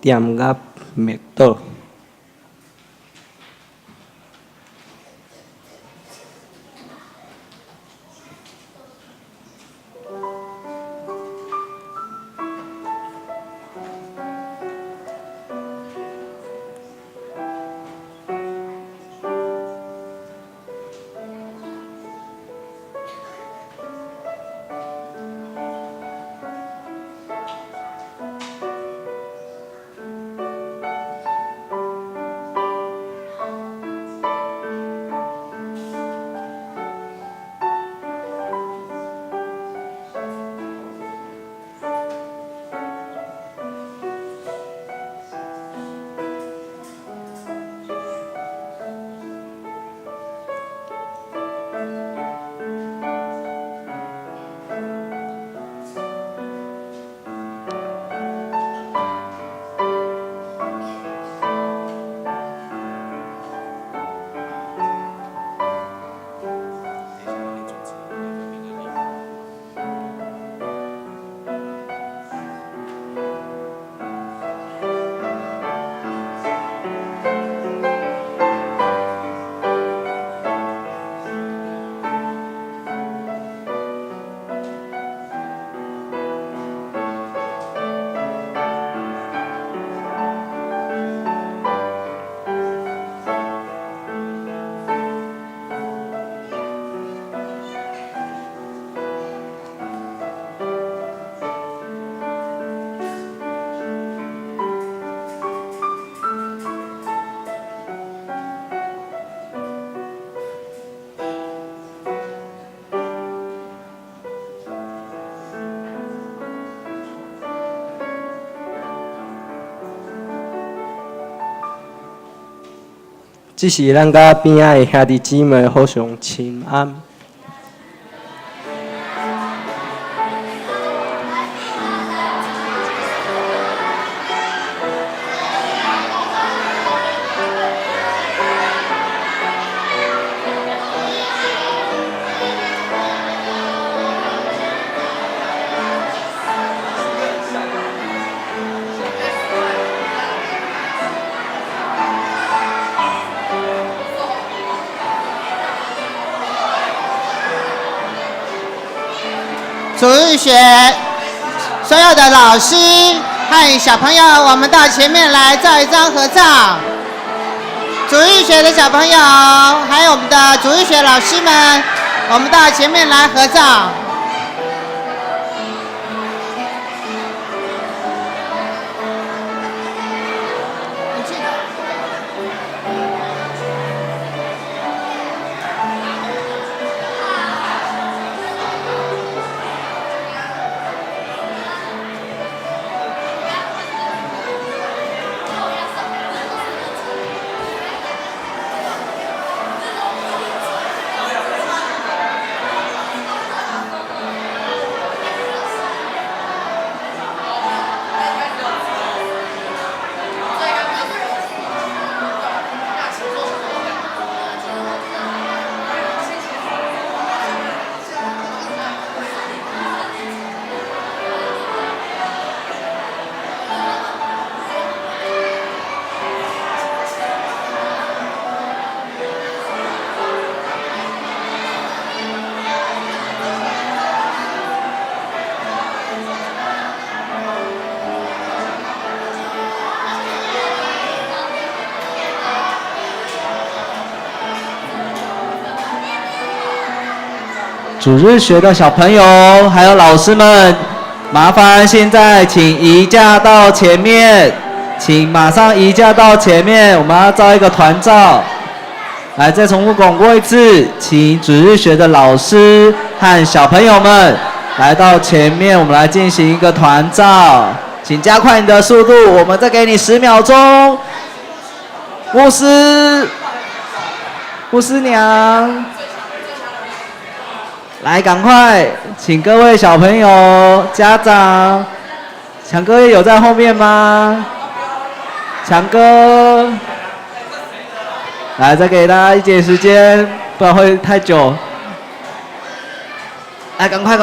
点压密度。这是咱甲边仔的兄弟姊妹互相请安。主日学所有的老师和小朋友，我们到前面来照一张合照。主日学的小朋友，还有我们的主日学老师们，我们到前面来合照。主日学的小朋友还有老师们，麻烦现在请移驾到前面，请马上移驾到前面，我们要照一个团照。来，再重复广播一次，请主日学的老师和小朋友们来到前面，我们来进行一个团照，请加快你的速度，我们再给你10秒钟。牧师娘。来，赶快，请各位小朋友、家长，强哥有在后面吗？强哥，来，再给大家一点时间，不然会太久。来，赶快。